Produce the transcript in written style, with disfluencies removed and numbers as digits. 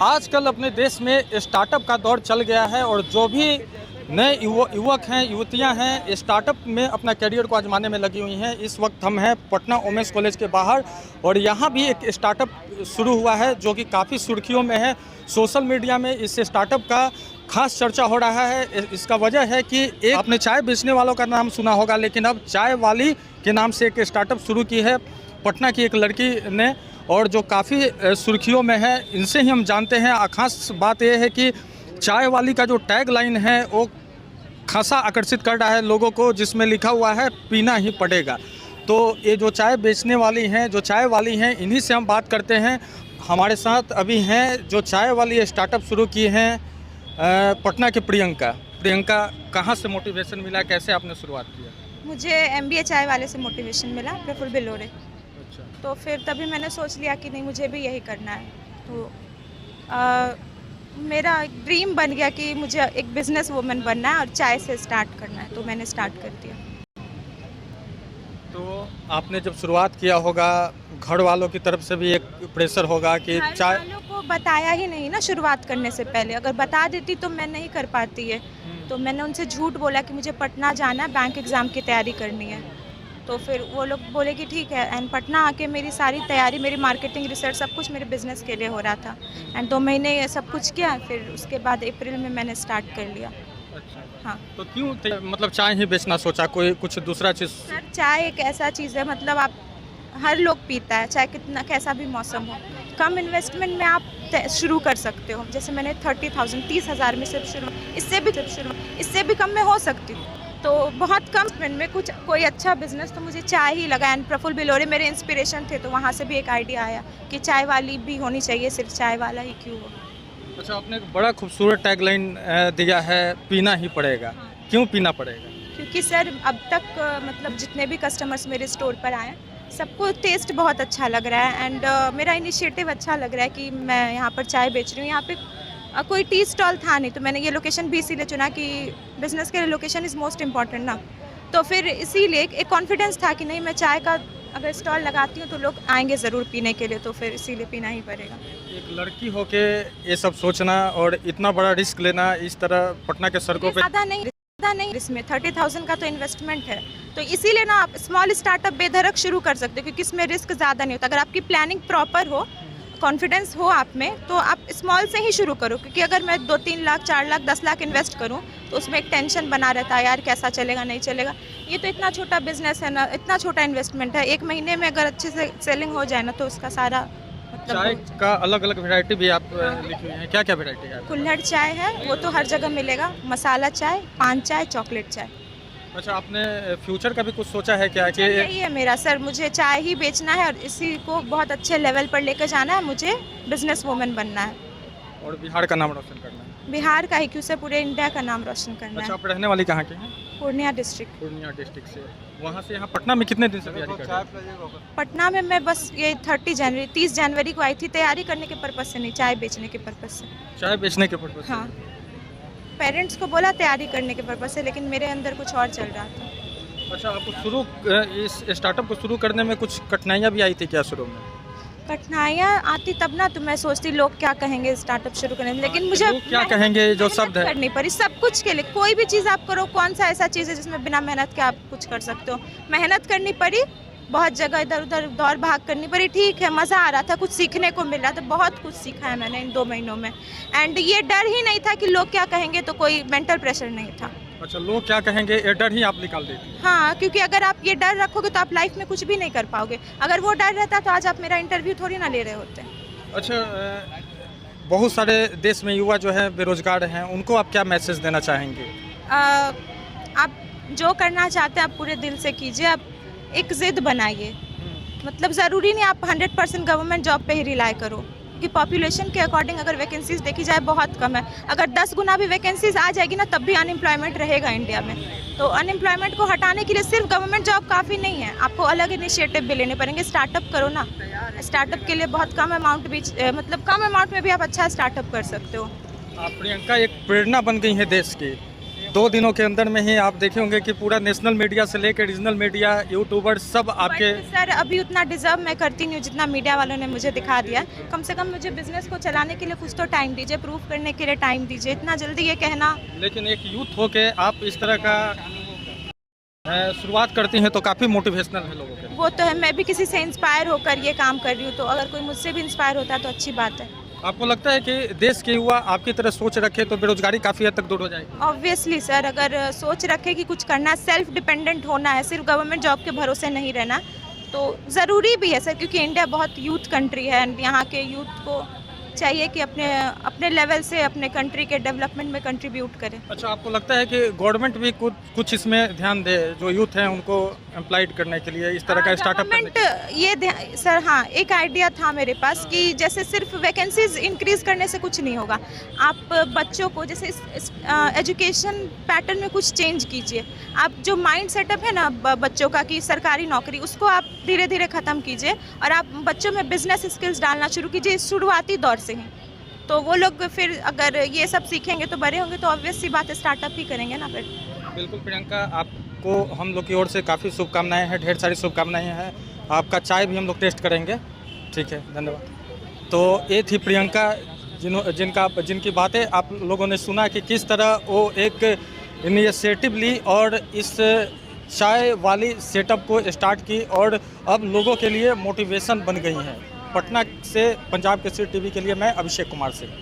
आजकल अपने देश में स्टार्टअप का दौर चल गया है और जो भी नए युवक हैं, युवतियां हैं, स्टार्टअप में अपना करियर को आजमाने में लगी हुई हैं। इस वक्त हम हैं पटना वुमेंस कॉलेज के बाहर और यहाँ भी एक स्टार्टअप शुरू हुआ है जो कि काफ़ी सुर्खियों में है। सोशल मीडिया में इस स्टार्टअप का खास चर्चा हो रहा है। इसका वजह है कि एक आपने चाय बेचने वालों का नाम सुना होगा, लेकिन अब चाय वाली के नाम से एक स्टार्टअप शुरू की है पटना की एक लड़की ने, और जो काफ़ी सुर्खियों में है। इनसे ही हम जानते हैं। खास बात यह है कि चाय वाली का जो टैग लाइन है वो खासा आकर्षित कर रहा है लोगों को, जिसमें लिखा हुआ है पीना ही पड़ेगा। तो ये जो चाय बेचने वाली हैं, जो चाय वाली हैं, इन्हीं से हम बात करते हैं। हमारे साथ अभी हैं जो चाय वाली स्टार्टअप शुरू की हैं पटना के प्रियंका। कहाँ से मोटिवेशन मिला, कैसे आपने शुरुआत किया? मुझे MBA चाय वाले से मोटिवेशन मिला, प्रफुल्ल बिलोरे। अच्छा। तो फिर तभी मैंने सोच लिया कि नहीं, मुझे भी यही करना है। तो मेरा एक ड्रीम बन गया कि मुझे एक बिजनेस वूमन बनना है और चाय से स्टार्ट करना है, तो मैंने स्टार्ट कर दिया। तो आपने जब शुरुआत किया होगा, घर वालों की तरफ से भी एक प्रेशर होगा कि चाय वालों को बताया ही नहीं ना शुरुआत करने से पहले। अगर बता देती तो मैं नहीं कर पाती है। तो मैंने उनसे झूठ बोला कि मुझे पटना जाना है, बैंक एग्ज़ाम की तैयारी करनी है। तो फिर वो लोग बोले कि ठीक है। एंड पटना आके मेरी सारी तैयारी, मेरी मार्केटिंग, रिसर्च, सब कुछ मेरे बिज़नेस के लिए हो रहा था। एंड 2 महीने ये सब कुछ किया। फिर उसके बाद अप्रैल में मैंने स्टार्ट कर लिया। अच्छा। हाँ। तो क्यों मतलब चाय ही बेचना सोचा, कोई कुछ दूसरा चीज़? सर, चाय एक ऐसा चीज़ है, मतलब आप हर लोग पीता है, चाहे कितना कैसा भी मौसम हो। कम इन्वेस्टमेंट में आप शुरू कर सकते हो। जैसे मैंने 30,000 में सिर्फ शुरू, इससे भी कम में हो सकती थी। तो बहुत कम इन्वेस्टमेंट में कोई अच्छा बिजनेस, तो मुझे चाय ही लगा। एंड प्रफुल्ल बिलोरे मेरे इंस्पिरेशन थे, तो वहाँ से भी एक आइडिया आया कि चाय वाली भी होनी चाहिए, सिर्फ चाय वाला ही क्यों हो। अच्छा, आपने एक बड़ा खूबसूरत टैगलाइन दिया है, पीना ही पड़ेगा। हाँ। क्यों पीना पड़ेगा? क्योंकि सर अब तक मतलब जितने भी कस्टमर्स मेरे स्टोर पर आए, सबको टेस्ट बहुत अच्छा लग रहा है। एंड मेरा इनिशिएटिव अच्छा लग रहा है कि मैं यहाँ पर चाय बेच रही हूँ। यहाँ पे कोई टी स्टॉल था नहीं, तो मैंने ये लोकेशन भी इसीलिए चुना कि बिज़नेस के लिए लोकेशन इज़ मोस्ट इम्पॉर्टेंट ना। तो फिर इसीलिए एक कॉन्फिडेंस था कि नहीं, मैं चाय का अगर स्टॉल लगाती हूँ तो लोग आएंगे ज़रूर पीने के लिए, तो फिर इसीलिए पीना ही पड़ेगा। एक लड़की होके ये सब सोचना और इतना बड़ा रिस्क लेना, इस तरह पटना के सड़कों पे ज़्यादा नहीं, इसमें 30,000 का तो इन्वेस्टमेंट है। तो इसीलिए ना आप स्मॉल स्टार्टअप बेधड़क शुरू कर सकते हो, क्योंकि इसमें रिस्क ज़्यादा नहीं होता। अगर आपकी प्लानिंग प्रॉपर हो, कॉन्फिडेंस हो आप में, तो आप स्मॉल से ही शुरू करो। क्योंकि अगर मैं 2-3 लाख, 4 लाख, 10 लाख इन्वेस्ट करूं, तो उसमें एक टेंशन बना रहता है, यार कैसा चलेगा, नहीं चलेगा। ये तो इतना छोटा बिजनेस है ना, इतना छोटा इन्वेस्टमेंट है। 1 महीने में अगर अच्छे से सेलिंग हो जाए ना, तो उसका सारा चाय का अलग अलग वैरायटी भी आप लिखी हुई है। क्या क्या वैरायटी है? कुल्हड़ चाय है, वो तो हर जगह मिलेगा। मसाला चाय, पान चाय, चॉकलेट चाय। अच्छा, आपने फ्यूचर का भी कुछ सोचा है क्या? कि यही है मेरा सर, मुझे चाय ही बेचना है और इसी को बहुत अच्छे लेवल पर लेकर जाना है। मुझे बिजनेस वूमन बनना है और बिहार का नाम रोशन करना है। बिहार का ही क्यों से, पूरे इंडिया का नाम रोशन करना अच्छा, है। आप रहने वाली कहाँ के हैं? पूर्णिया डिस्ट्रिक्ट। पूर्णिया डिस्ट्रिक्ट से। वहाँ से यहाँ पटना में कितने दिन से तैयारी कर रहे हैं? पटना में मैं बस ये 30 जनवरी को आई थी, तैयारी करने के पर्पज से नहीं, चाय बेचने के पर्पज से। चाय बेचने के पर्पज से? हाँ, पेरेंट्स को बोला तैयारी करने के पर्पज से, लेकिन मेरे अंदर कुछ और चल रहा था। अच्छा, आपको इस स्टार्टअप को शुरू करने में कुछ कठिनाइयाँ भी आई थी क्या शुरू में? कठिनाइयाँ आती तब ना, तो मैं सोचती लोग क्या कहेंगे स्टार्टअप शुरू करने में, लेकिन मुझे लोग क्या कहेंगे जो शब्द है करनी पड़ी। सब कुछ के लिए, कोई भी चीज़ आप करो, कौन सा ऐसा चीज़ है जिसमें बिना मेहनत के आप कुछ कर सकते हो। मेहनत करनी पड़ी, बहुत जगह इधर उधर दौड़ भाग करनी पड़ी। ठीक है, मज़ा आ रहा था, कुछ सीखने को मिल रहा था, बहुत कुछ सीखा है मैंने इन 2 महीनों में। एंड ये डर ही नहीं था कि लोग क्या कहेंगे, तो कोई मेंटल प्रेशर नहीं था। अच्छा, लोग क्या कहेंगे ये डर ही आप निकाल देती? हाँ, क्योंकि अगर आप ये डर रखोगे तो आप लाइफ में कुछ भी नहीं कर पाओगे। अगर वो डर रहता तो आज आप मेरा इंटरव्यू थोड़ी ना ले रहे होते। अच्छा, बहुत सारे देश में युवा जो है बेरोजगार हैं, उनको आप क्या मैसेज देना चाहेंगे? आप जो करना चाहते हैं आप पूरे दिल से कीजिए। आप एक ज़िद बनाइए। मतलब ज़रूरी नहीं आप 100% गवर्नमेंट जॉब पे ही रिलाई करो, कि पॉपुलेशन के अकॉर्डिंग अगर वैकेंसीज देखी जाए बहुत कम है। अगर 10 गुना भी वैकेंसीज आ जाएगी ना, तब भी अनएम्प्लॉयमेंट रहेगा इंडिया में। तो अनएम्प्लॉयमेंट को हटाने के लिए सिर्फ गवर्नमेंट जॉब काफ़ी नहीं है, आपको अलग इनिशिएटिव भी लेने पड़ेंगे। स्टार्टअप करो ना, स्टार्टअप के लिए बहुत कम अमाउंट भी, मतलब कम अमाउंट में भी आप अच्छा स्टार्टअप कर सकते हो। आप प्रियंका एक प्रेरणा बन गई है देश की। 2 दिनों के अंदर में ही आप देखे होंगे कि पूरा नेशनल मीडिया से लेकर रीजनल मीडिया, यूट्यूबर सब आपके। सर अभी उतना डिजर्व मैं करती नहीं हूँ जितना मीडिया वालों ने मुझे दिखा दिया। कम से कम मुझे बिजनेस को चलाने के लिए कुछ तो टाइम दीजिए, प्रूफ करने के लिए टाइम दीजिए। इतना जल्दी ये कहना। लेकिन एक यूथ होके आप इस तरह का शुरुआत करती हैं तो काफ़ी मोटिवेशनल है लोगों के। वो तो है, मैं भी किसी से इंस्पायर होकर ये काम कर रही हूँ, तो अगर कोई मुझसे भी इंस्पायर होता है तो अच्छी बात है। आपको लगता है कि देश के युवा आपकी तरह सोच रखे तो बेरोजगारी काफ़ी हद तक दूर हो जाएगी? ऑब्वियसली सर, अगर सोच रखे कि कुछ करना, सेल्फ डिपेंडेंट होना है, सिर्फ गवर्नमेंट जॉब के भरोसे नहीं रहना, तो ज़रूरी भी है सर, क्योंकि इंडिया बहुत यूथ कंट्री है। यहाँ के यूथ को चाहिए कि अपने लेवल से अपने कंट्री के डेवलपमेंट में कंट्रीब्यूट करें। अच्छा, आपको लगता है कि गवर्नमेंट भी कुछ इसमें ध्यान दे, जो यूथ हैं उनको एम्प्लॉयड करने के लिए इस तरह का स्टार्टअप करने के लिए? गवर्नमेंट सर, हाँ, एक आइडिया था मेरे पास कि जैसे सिर्फ वैकेंसीज इंक्रीज करने से कुछ नहीं होगा। आप बच्चों को जैसे एजुकेशन पैटर्न में कुछ चेंज कीजिए। आप जो माइंड सेटअप है ना बच्चों का कि सरकारी नौकरी, उसको आप धीरे धीरे ख़त्म कीजिए और आप बच्चों में बिजनेस स्किल्स डालना शुरू कीजिए शुरुआती दौर से ही। तो वो लोग फिर अगर ये सब सीखेंगे तो बड़े होंगे तो ऑब्वियस सी बात है स्टार्टअप ही करेंगे ना फिर। बिल्कुल प्रियंका, आपको हम लोग की ओर से काफ़ी शुभकामनाएं हैं, ढेर सारी शुभकामनाएं हैं। आपका चाय भी हम लोग टेस्ट करेंगे। ठीक है, धन्यवाद। तो ये थी प्रियंका, जिनकी बातें आप लोगों ने सुना कि किस तरह वो एक इनिशिएटिव ली और इस चाय वाली सेटअप को स्टार्ट की और अब लोगों के लिए मोटिवेशन बन गई हैं। पटना से पंजाब केसरी टीवी के लिए मैं अभिषेक कुमार सिंह।